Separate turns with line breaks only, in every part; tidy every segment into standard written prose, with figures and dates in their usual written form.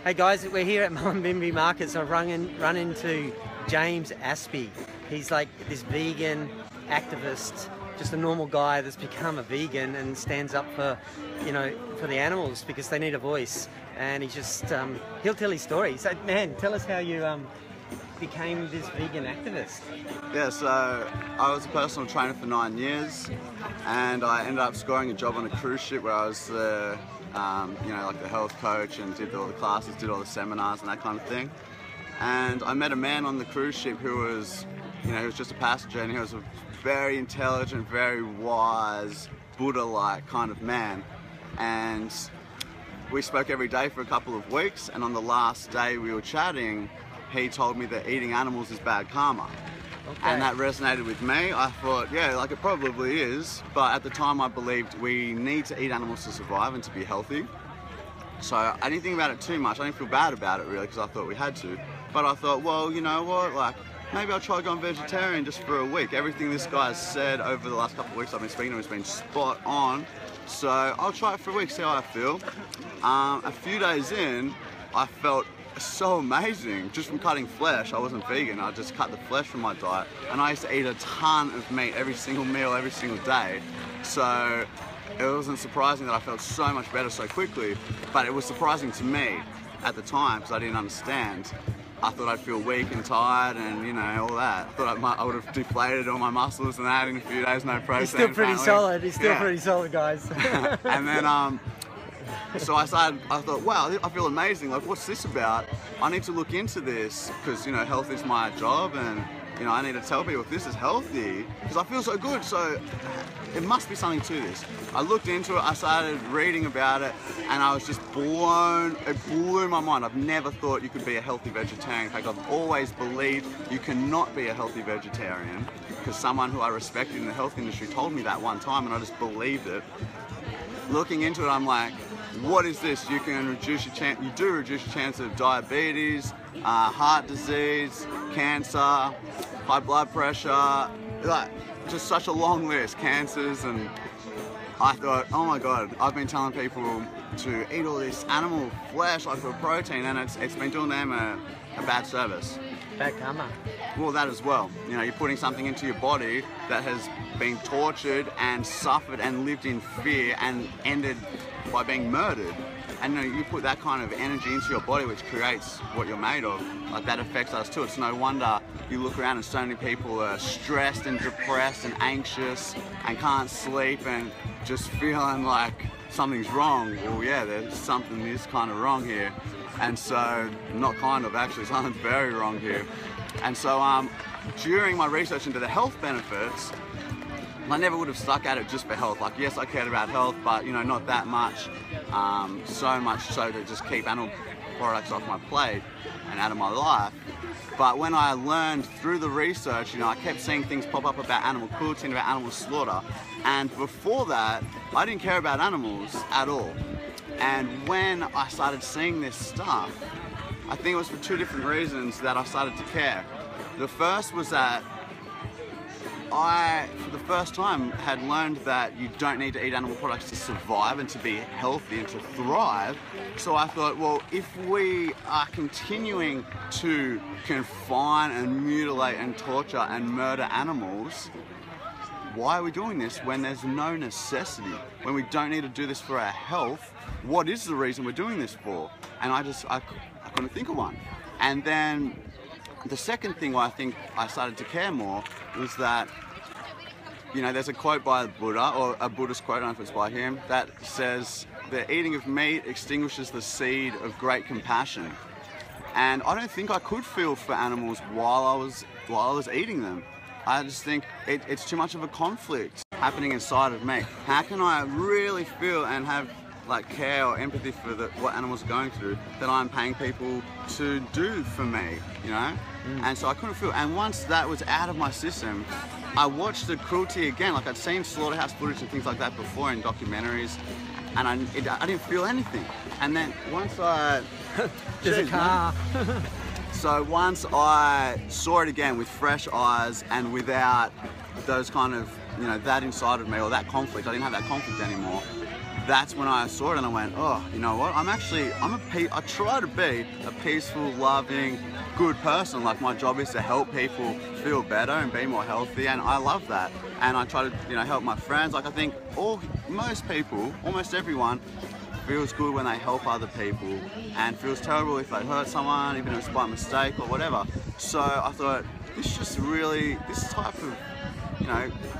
Hey guys, we're here at Mullumbimby Markets. I've run into James Aspey. He's like this vegan activist, just a normal guy that's become a vegan and stands up for, you know, for the animals because they need a voice. And he just, he'll tell his story. So man, tell us how you became this vegan activist.
Yeah, so I was a personal trainer for 9 years, and I ended up scoring a job on a cruise ship where I was the, you know, like the health coach and did all the classes, did all the seminars and that kind of thing. And I met a man on the cruise ship who was, you know, he was just a passenger, and he was a very intelligent, very wise, Buddha-like kind of man. And we spoke every day for a couple of weeks, and on the last day we were chatting, he told me that eating animals is bad karma. Okay. And that resonated with me. I thought, yeah, like it probably is, but at the time I believed we need to eat animals to survive and to be healthy. So I didn't think about it too much. I didn't feel bad about it really, because I thought we had to. But I thought, well, you know what, like maybe I'll try going vegetarian just for a week. Everything this guy has said over the last couple of weeks I've been speaking to him has been spot on. So I'll try it for a week, see how I feel. A few days in, I felt so amazing just from cutting flesh. I wasn't vegan, I just cut the flesh from my diet, and I used to eat a ton of meat every single meal, every single day. So it wasn't surprising that I felt so much better so quickly, but it was surprising to me at the time because I didn't understand. I thought I'd feel weak and tired and, you know, all that. I thought I would have deflated all my muscles and that in a few days, no protein.
He's still pretty
apparently.
solid, he's still pretty solid, guys.
And then so I thought, wow, I feel amazing. Like, what's this about? I need to look into this because, you know, health is my job, and, you know, I need to tell people if this is healthy because I feel so good. So it must be something to this. I looked into it, I started reading about it, and I was just blown. It blew my mind. I've never thought you could be a healthy vegetarian. In fact, I've always believed you cannot be a healthy vegetarian because someone who I respected in the health industry told me that one time, and I just believed it. Looking into it, I'm like, what is this? You can reduce your chance. You do reduce your chance of diabetes, heart disease, cancer, high blood pressure, like just such a long list, cancers. And I thought, oh my God, I've been telling people to eat all this animal flesh like for protein, and it's been doing them a bad service.
Bad karma.
Well, that as well. You know, you're putting something into your body that has been tortured and suffered and lived in fear and ended by being murdered. And you know, you put that kind of energy into your body, which creates what you're made of. Like, that affects us too. It's no wonder you look around and so many people are stressed and depressed and anxious and can't sleep and just feeling like something's wrong. Well, yeah, there's something is kind of wrong here. And so, not kind of, actually, something's very wrong here. And so during my research into the health benefits, I never would have stuck at it just for health. Like, yes, I cared about health, but, you know, not that much. So much so to just keep animal products off my plate and out of my life. But when I learned through the research, you know, I kept seeing things pop up about animal cruelty and about animal slaughter. And before that, I didn't care about animals at all. And when I started seeing this stuff, I think it was for two different reasons that I started to care. The first was that I, for the first time, had learned that you don't need to eat animal products to survive and to be healthy and to thrive. So I thought, well, if we are continuing to confine and mutilate and torture and murder animals, why are we doing this when there's no necessity? When we don't need to do this for our health, what is the reason we're doing this for? And I couldn't think of one. And then the second thing why I think I started to care more was that, you know, there's a quote by Buddha, or a Buddhist quote, I don't know if it's by him, that says, the eating of meat extinguishes the seed of great compassion. And I don't think I could feel for animals while I was eating them. I just think it's too much of a conflict happening inside of me. How can I really feel and have like care or empathy for what animals are going through that I'm paying people to do for me, you know? And so I couldn't feel, and once that was out of my system, I watched the cruelty again. Like, I'd seen slaughterhouse footage and things like that before in documentaries, and I didn't feel anything. And then once I...
There's a car.
So once I saw it again with fresh eyes and without those kind of, you know, that inside of me, or that conflict, I didn't have that conflict anymore, that's when I saw it and I went, oh, you know what? I try to be a peaceful, loving, good person. Like, my job is to help people feel better and be more healthy, and I love that. And I try to, help my friends. Like, I think most people, almost everyone, feels good when they help other people, and feels terrible if they hurt someone, even if it's by mistake or whatever. So I thought, this type of,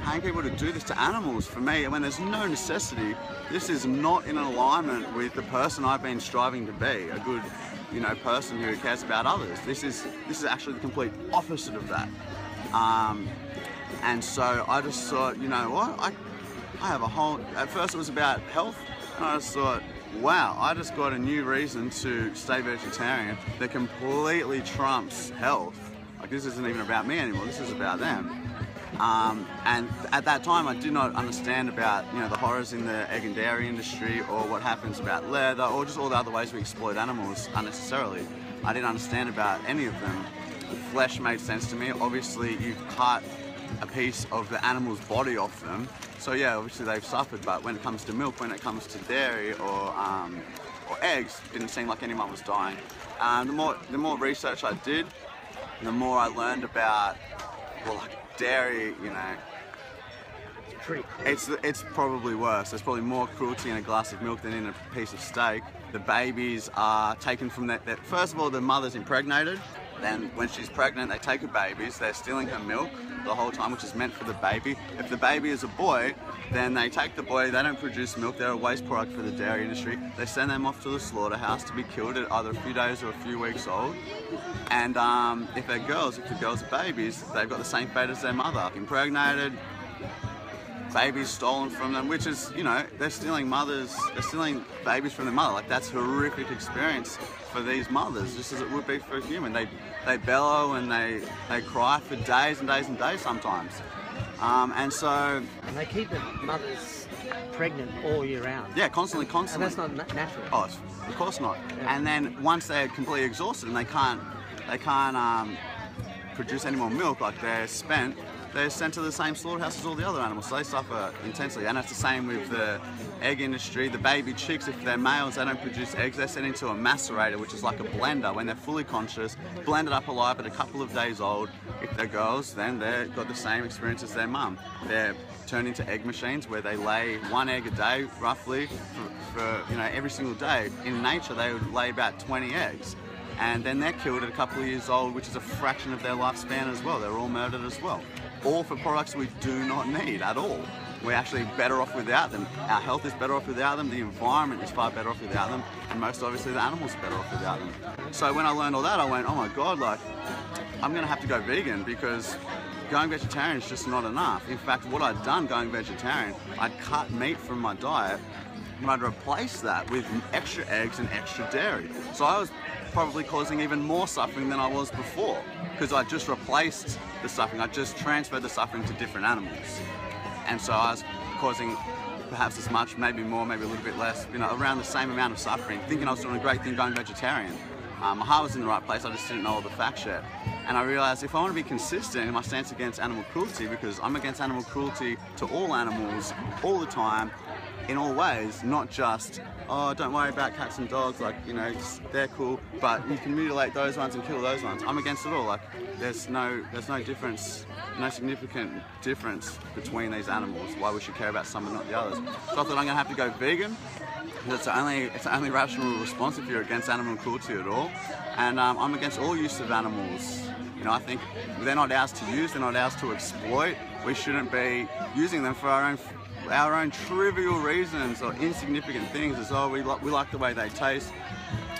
paying people to do this to animals, for me, when there's no necessity, this is not in alignment with the person I've been striving to be, a good, person who cares about others. This is actually the complete opposite of that. And so I just thought, you know what, I have at first it was about health, and I just thought, wow, I just got a new reason to stay vegetarian that completely trumps health. Like, this isn't even about me anymore, this is about them. And at that time I did not understand about, the horrors in the egg and dairy industry, or what happens about leather, or just all the other ways we exploit animals unnecessarily. I didn't understand about any of them. Flesh made sense to me. Obviously, you cut a piece of the animal's body off them, so yeah, obviously they've suffered. But when it comes to milk, when it comes to dairy or eggs, it didn't seem like anyone was dying. The more research I did, the more I learned about, dairy, it's probably worse. There's probably more cruelty in a glass of milk than in a piece of steak. The babies are taken from first of all, the mother's impregnated. Then when she's pregnant, they take her babies. They're stealing her milk the whole time, which is meant for the baby. If the baby is a boy, then they take the boy. They don't produce milk. They're a waste product for the dairy industry. They send them off to the slaughterhouse to be killed at either a few days or a few weeks old. And if the girls are babies, they've got the same fate as their mother, impregnated, babies stolen from them, which is, they're stealing babies from their mother. Like, that's a horrific experience for these mothers, just as it would be for a human. They bellow and they cry for days and days and days sometimes. And
they keep the mothers pregnant all year round.
Yeah, constantly.
And that's not natural.
Oh, of course not. Yeah. And then once they're completely exhausted and they can't produce any more milk, like they're spent, they're sent to the same slaughterhouse as all the other animals, so they suffer intensely. And it's the same with the egg industry. The baby chicks, if they're males, they don't produce eggs, they're sent into a macerator, which is like a blender when they're fully conscious, blended up alive at a couple of days old. If they're girls, then they've got the same experience as their mum. They're turned into egg machines where they lay 1 egg a day, roughly, for every single day. In nature, they would lay about 20 eggs. And then they're killed at a couple of years old, which is a fraction of their lifespan as well. They're all murdered as well. All for products we do not need at all. We're actually better off without them. Our health is better off without them. The environment is far better off without them. And most obviously the animals are better off without them. So when I learned all that, I went, oh my God, I'm gonna have to go vegan, because going vegetarian is just not enough. In fact, what I'd done going vegetarian, I'd cut meat from my diet, and I'd replace that with extra eggs and extra dairy. So I was probably causing even more suffering than I was before, because I just replaced the suffering. I just transferred the suffering to different animals. And so I was causing perhaps as much, maybe more, maybe a little bit less, around the same amount of suffering, thinking I was doing a great thing going vegetarian. My heart was in the right place, I just didn't know all the facts yet. And I realized if I want to be consistent in my stance against animal cruelty, because I'm against animal cruelty to all animals, all the time, in all ways, not just, oh, don't worry about cats and dogs, they're cool, but you can mutilate those ones and kill those ones. I'm against it all. There's no difference, no significant difference between these animals, why we should care about some and not the others. So I thought I'm going to have to go vegan. It's the only rational response if you're against animal cruelty at all. And I'm against all use of animals. I think they're not ours to use, they're not ours to exploit. We shouldn't be using them for our own trivial reasons or insignificant things as well. We like the way they taste.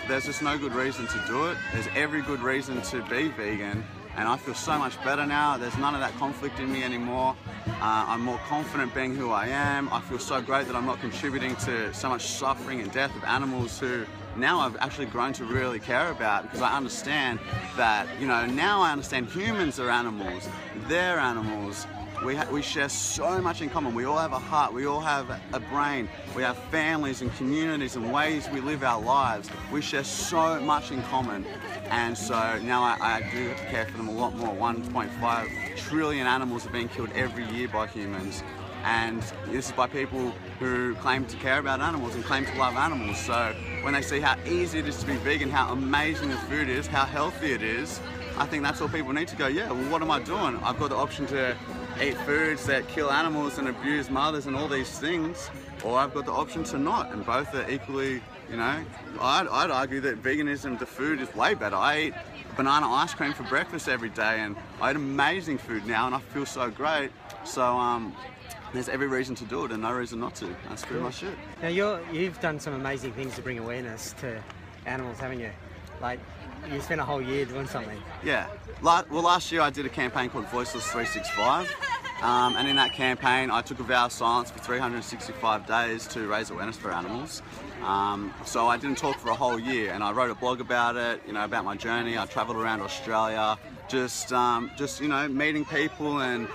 There's just no good reason to do it. There's every good reason to be vegan, and I feel so much better now. There's none of that conflict in me anymore. I'm more confident being who I am. I feel so great that I'm not contributing to so much suffering and death of animals who now I've actually grown to really care about, because I understand that, now I understand humans are animals, they're animals. We share so much in common. We all have a heart, we all have a brain, we have families and communities and ways we live our lives. We share so much in common. And so now I do care for them a lot more. 1.5 trillion animals are being killed every year by humans. And this is by people who claim to care about animals and claim to love animals. So when they see how easy it is to be vegan, how amazing the food is, how healthy it is, I think that's all people need to go, yeah, well, what am I doing? I've got the option to eat foods that kill animals and abuse mothers and all these things, or I've got the option to not, and both are equally, you know, I'd argue that veganism, the food is way better. I eat banana ice cream for breakfast every day, and I eat amazing food now, and I feel so great. So there's every reason to do it and no reason not to. That's pretty much it.
Now you've done some amazing things to bring awareness to animals, haven't you? Like, you spent a whole year doing something.
Yeah. Well, last year I did a campaign called Voiceless 365, and in that campaign I took a vow of silence for 365 days to raise awareness for animals. So I didn't talk for a whole year, and I wrote a blog about it, you know, about my journey. I travelled around Australia, just you know, meeting people and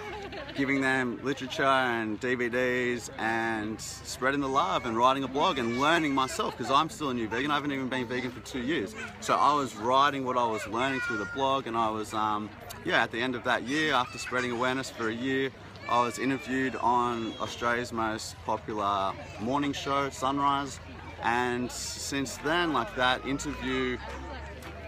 giving them literature and DVDs and spreading the love and writing a blog and learning myself, because I'm still a new vegan. I haven't even been vegan for 2 years. So I was writing what I was learning through the blog, and I was, yeah, at the end of that year, after spreading awareness for a year, I was interviewed on Australia's most popular morning show, Sunrise. And since then, like, that interview,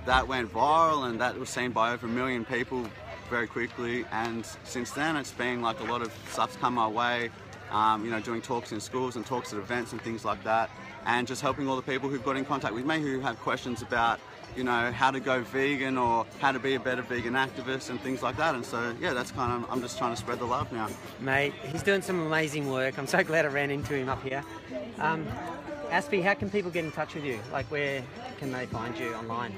that went viral and that was seen by over 1 million people very quickly, and since then it's been like a lot of stuff's come my way, you know, doing talks in schools and talks at events and things like that, and just helping all the people who've got in contact with me who have questions about, you know, how to go vegan or how to be a better vegan activist and things like that. And so yeah, that's kind of, I'm just trying to spread the love now.
Mate, he's doing some amazing work. I'm so glad I ran into him up here. Aspey, how can people get in touch with you? Like, where can they find you online?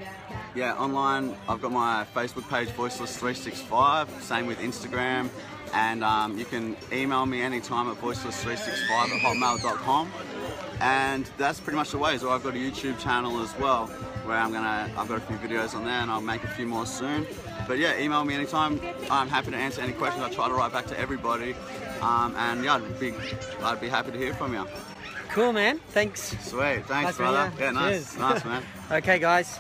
Yeah, online, I've got my Facebook page, Voiceless365, same with Instagram, and you can email me anytime at voiceless365@hotmail.com, and that's pretty much the ways. Or I've got a YouTube channel as well, where I've got a few videos on there, and I'll make a few more soon. But yeah, email me anytime. I'm happy to answer any questions. I try to write back to everybody, and yeah, I'd be happy to hear from you.
Cool, man. Thanks.
Sweet. Thanks,
nice
brother. Yeah, nice.
Cheers.
Nice, man.
Okay, guys.